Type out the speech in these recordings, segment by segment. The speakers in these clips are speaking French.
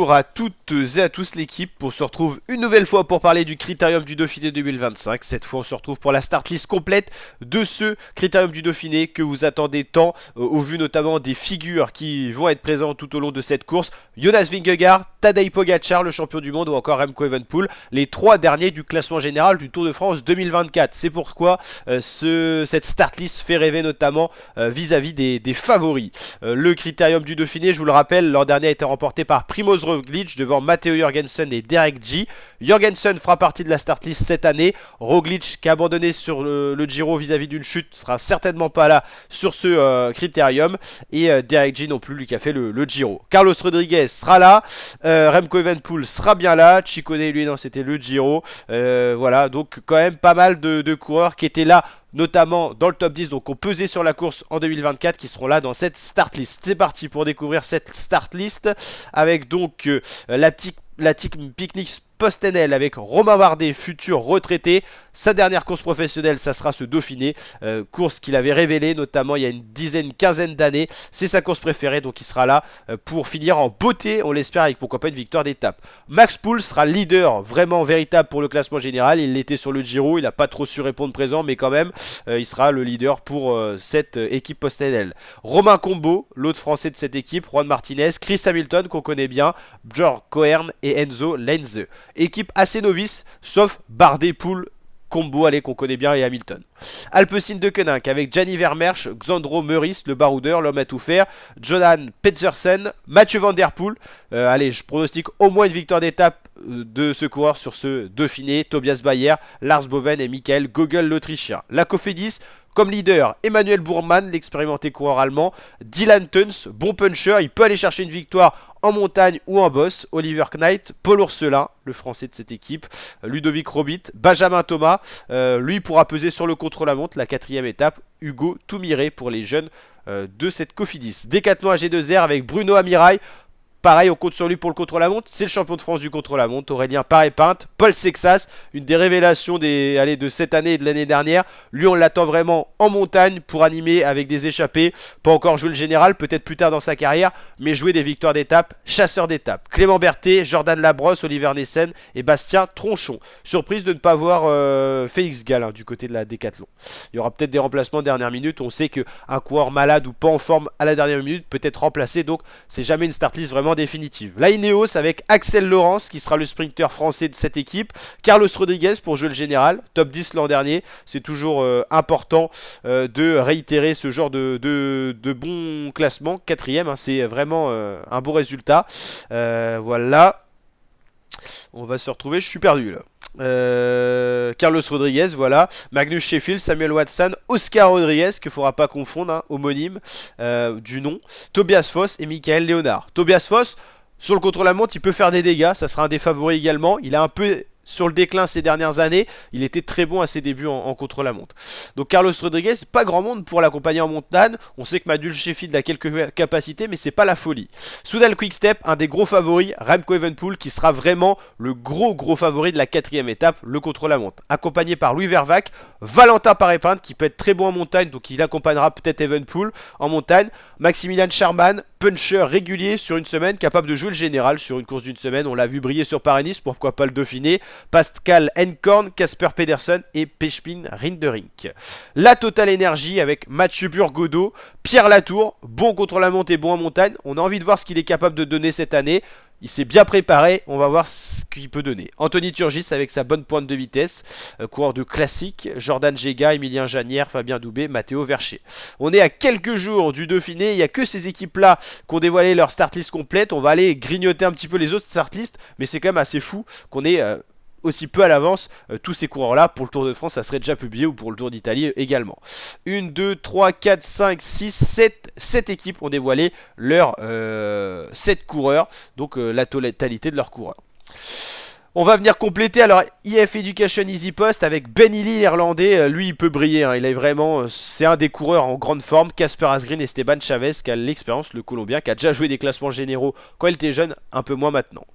Bonjour à toutes et à tous l'équipe, on se retrouve une nouvelle fois pour parler du Critérium du Dauphiné 2025. Cette fois on se retrouve pour la start list complète de ce Critérium du Dauphiné que vous attendez tant, au vu notamment des figures qui vont être présentes tout au long de cette course. Jonas Vingegaard, Tadej Pogacar, le champion du monde, ou encore Remco Evenepoel, les trois derniers du classement général du Tour de France 2024. C'est pourquoi cette start list fait rêver notamment vis-à-vis des favoris. Le Critérium du Dauphiné, je vous le rappelle, l'an dernier a été remporté par Primoz Roglic devant Matteo Jorgensen et Derek G. Jorgensen fera partie de la start list cette année. Roglic, qui a abandonné sur le Giro vis-à-vis d'une chute, sera certainement pas là sur ce Critérium. Et Derek G non plus, lui qui a fait le Giro. Carlos Rodriguez sera là. Remco Evenepoel sera bien là. Ciccone, lui, non, c'était le Giro. Voilà, donc quand même pas mal de coureurs qui étaient là, notamment dans le top 10, donc on pesait sur la course en 2024, qui seront là dans cette start list. C'est parti pour découvrir cette start list, avec donc la team Picnic Postenel avec Romain Bardet, futur retraité. Sa dernière course professionnelle, ça sera ce Dauphiné, course qu'il avait révélée notamment il y a une quinzaine d'années. C'est sa course préférée, donc il sera là pour finir en beauté, on l'espère, avec pourquoi pas une victoire d'étape. Max Poul sera leader vraiment véritable pour le classement général. Il l'était sur le Giro, il n'a pas trop su répondre présent, mais quand même il sera le leader pour cette équipe Postenel. Romain Combo, l'autre français de cette équipe, Juan Martinez, Chris Hamilton qu'on connaît bien, Björn Koern et Enzo Lenze. Équipe assez novice, sauf Bardet, Poul, Combo, allez, qu'on connaît bien, et Hamilton. Alpecin de Koenig avec Gianni Vermeersch, Xandro Meurice, le baroudeur, l'homme à tout faire, Jordan Pedersen, Mathieu Van Der Poel. Allez, je pronostique au moins une victoire d'étape de ce coureur sur ce Dauphiné. Tobias Bayer, Lars Boven et Michael Gogel, l'Autrichien. La Cofidis, comme leader, Emmanuel Bourman, l'expérimenté coureur allemand. Dylan Teuns, bon puncher, il peut aller chercher une victoire en montagne ou en boss. Oliver Knight, Paul Orselin, le français de cette équipe. Ludovic Robit, Benjamin Thomas, lui pourra peser sur le contre-la-montre, la quatrième étape. Hugo Toumiré pour les jeunes de cette Cofidis. Décathlon AG2R avec Bruno Amirail. Pareil, on compte sur lui pour le contre-la-montre. C'est le champion de France du contre-la-montre. Aurélien Paré-Pinte, Paul Sexas, une des révélations de cette année et de l'année dernière. Lui, on l'attend vraiment en montagne pour animer avec des échappées. Pas encore jouer le général, peut-être plus tard dans sa carrière, mais jouer des victoires d'étape, chasseur d'étape. Clément Berthet, Jordan Labrosse, Oliver Nessen et Bastien Tronchon. Surprise de ne pas voir Félix Gall du côté de la Décathlon. Il y aura peut-être des remplacements de dernière minute. On sait qu'un coureur malade ou pas en forme à la dernière minute peut être remplacé, donc c'est jamais une start list vraiment définitive. La Ineos avec Axel Laurence qui sera le sprinter français de cette équipe. Carlos Rodriguez pour jouer le général, top 10 l'an dernier. C'est toujours important de réitérer ce genre de bon classement. Quatrième, c'est vraiment un bon résultat. Voilà. On va se retrouver, je suis perdu là. Carlos Rodriguez, voilà. Magnus Sheffield, Samuel Watson, Oscar Rodriguez, qu'il ne faudra pas confondre, homonyme du nom. Tobias Foss et Michael Léonard. Tobias Foss, sur le contre-la-montre, il peut faire des dégâts, ça sera un des favoris également. Il a un peu sur le déclin ces dernières années, il était très bon à ses débuts en contre-la-montre. Donc Carlos Rodriguez, pas grand monde pour l'accompagner en montagne. On sait que Magnus Sheffield a quelques capacités, mais c'est pas la folie. Soudal Quickstep, un des gros favoris, Remco Evenepoel, qui sera vraiment le gros favori de la quatrième étape, le contre-la-montre. Accompagné par Louis Vervac, Valentin Paré-Pinte, qui peut être très bon en montagne, donc il accompagnera peut-être Evenepoel en montagne. Maximilian Charman, puncher régulier sur une semaine, capable de jouer le général sur une course d'une semaine. On l'a vu briller sur Paris-Nice, pourquoi pas le Dauphiné. Pascal Enkorn, Casper Pedersen et Pechpin Rinderink. La Total Energy avec Mathieu Burgodeau, Pierre Latour, bon contre la monte et bon en montagne. On a envie de voir ce qu'il est capable de donner cette année. Il s'est bien préparé, on va voir ce qu'il peut donner. Anthony Turgis avec sa bonne pointe de vitesse, coureur de classique, Jordan Gega, Emilien Janière, Fabien Doubé, Matteo Vercher. On est à quelques jours du Dauphiné, il n'y a que ces équipes-là qui ont dévoilé leur start list complète. On va aller grignoter un petit peu les autres start list, mais c'est quand même assez fou qu'on ait aussi peu à l'avance tous ces coureurs-là. Pour le Tour de France, ça serait déjà publié, ou pour le Tour d'Italie également. 1, 2, 3, 4, 5, 6, 7 équipes ont dévoilé leurs 7 coureurs, donc la totalité de leurs coureurs. On va venir compléter alors IF Education Easy Post avec Ben Hilly, l'Irlandais. Lui, il peut briller. Il est vraiment, c'est un des coureurs en grande forme. Casper Asgreen et Esteban Chavez qui a l'expérience, le Colombien, qui a déjà joué des classements généraux quand il était jeune, un peu moins maintenant.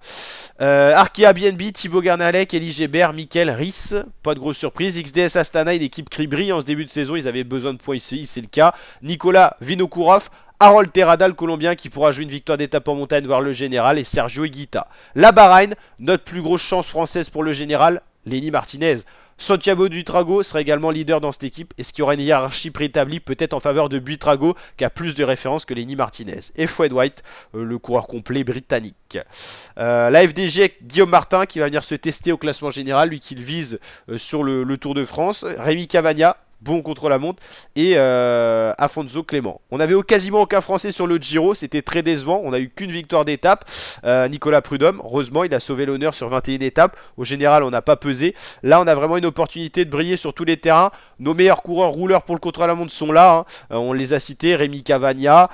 Arkea BNB, Thibaut Gernalec, Elie Gébert, Michael Ries. Pas de grosse surprise. XDS Astana, une équipe qui brille en ce début de saison. Ils avaient besoin de points ici, c'est le cas. Nicolas Vinokourov, Harold Terrada, le Colombien, qui pourra jouer une victoire d'étape en montagne, voir le général, et Sergio Higuita. La Bahreïn, notre plus grosse chance française pour le général, Lenny Martinez. Santiago Buitrago sera également leader dans cette équipe. Est-ce qu'il y aura une hiérarchie préétablie peut-être en faveur de Buitrago qui a plus de références que Lenny Martinez. Et Fred White, le coureur complet britannique. La FDG avec Guillaume Martin qui va venir se tester au classement général, lui qui le vise sur le Tour de France. Rémi Cavagna, bon contre la montre, et Afonso Clément. On avait quasiment aucun Français sur le Giro, c'était très décevant, on n'a eu qu'une victoire d'étape. Nicolas Prudhomme, heureusement, il a sauvé l'honneur sur 21 étapes. Au général, on n'a pas pesé. Là, on a vraiment une opportunité de briller sur tous les terrains. Nos meilleurs coureurs rouleurs pour le contre-la-montre sont là, hein. On les a cités, Rémi Cavagna,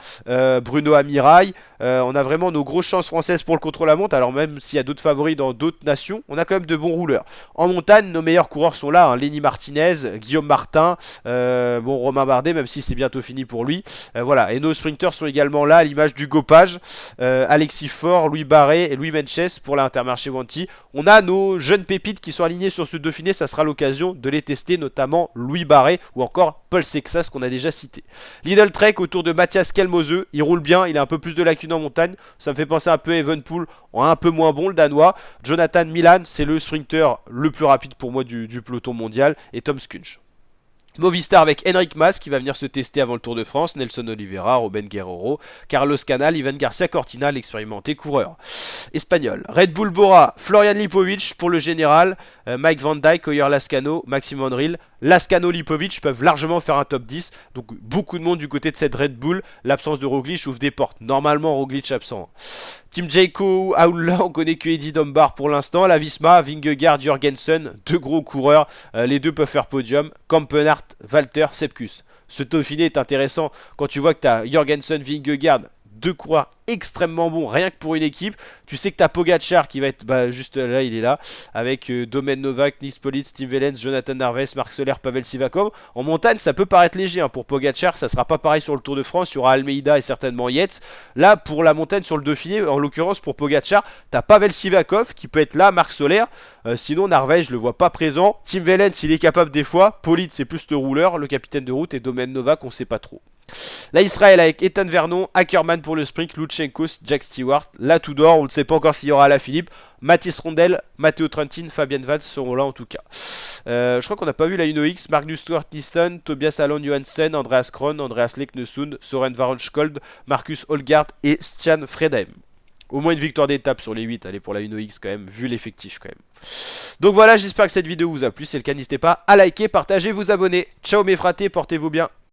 Bruno Amirail. On a vraiment nos grosses chances françaises pour le contre-la-montre. Alors même s'il y a d'autres favoris dans d'autres nations, on a quand même de bons rouleurs. En montagne, nos meilleurs coureurs sont là, hein. Lenny Martinez, Guillaume Martin, bon, Romain Bardet, même si c'est bientôt fini pour lui. Voilà, et nos sprinters sont également là, à l'image du Gopage, Alexis Faure, Louis Barré et Louis Menches pour l'Intermarché Wanty. On a nos jeunes pépites qui sont alignés sur ce Dauphiné, ça sera l'occasion de les tester, notamment Louis Barré ou encore Paul Sexas qu'on a déjà cité. Lidl Trek autour de Mathias Kelmose, il roule bien, il a un peu plus de lacunes en montagne, ça me fait penser un peu à Evenpool, un peu moins bon le Danois. Jonathan Milan, c'est le sprinter le plus rapide pour moi du peloton mondial, et Tom Skunch. Movistar avec Enric Mas qui va venir se tester avant le Tour de France, Nelson Oliveira, Ruben Guerrero, Carlos Canal, Ivan Garcia Cortina, l'expérimenté coureur espagnol. Red Bull Bora, Florian Lipovic pour le général, Mike Van Dijk, Oyer Lascano, Maxime Van Riel. Lascano, Lipovic peuvent largement faire un top 10, donc beaucoup de monde du côté de cette Red Bull. L'absence de Roglic ouvre des portes, normalement Roglic absent. Team Jayco, Aoula, on connaît que Eddie Dunbar pour l'instant. La Visma, Vingegaard, Jorgensen, deux gros coureurs, les deux peuvent faire podium. Kampenart, Walter, Sepkus. Ce Dauphiné est intéressant quand tu vois que tu as Jorgensen, Vingegaard, deux coureurs extrêmement bons, rien que pour une équipe. Tu sais que tu as Pogacar qui va être juste là, il est là, avec Domen Novak, Nils Polic, Steve Wellens, Jonathan Narvaez, Marc Soler, Pavel Sivakov. En montagne, ça peut paraître léger hein, pour Pogacar, ça sera pas pareil sur le Tour de France, il y aura Almeida et certainement Yates. Là, pour la montagne sur le Dauphiné, en l'occurrence pour Pogacar, tu as Pavel Sivakov qui peut être là, Marc Soler. Sinon, Narvaez, je le vois pas présent. Tim Wellens, il est capable des fois. Polic, c'est plus le rouleur, le capitaine de route, et Domen Novak, on sait pas trop. La Israël avec Ethan Vernon, Ackermann pour le sprint, Lutsenko, Jack Stewart, la Tudor, on ne sait pas encore s'il y aura la Philippe, Mathis Rondel, Matteo Trentin, Fabien Valls seront là en tout cas. Je crois qu'on n'a pas vu la UnoX, Magnus Stuart Niston, Tobias Alon Johansen, Andreas Kron, Andreas Leknesund, Soren Varonskold, Marcus Holgard et Stian Fredheim. Au moins une victoire d'étape sur les 8, allez pour la UnoX quand même, vu l'effectif quand même. Donc voilà, j'espère que cette vidéo vous a plu, si c'est le cas n'hésitez pas à liker, partager, vous abonner. Ciao mes fratés, portez-vous bien.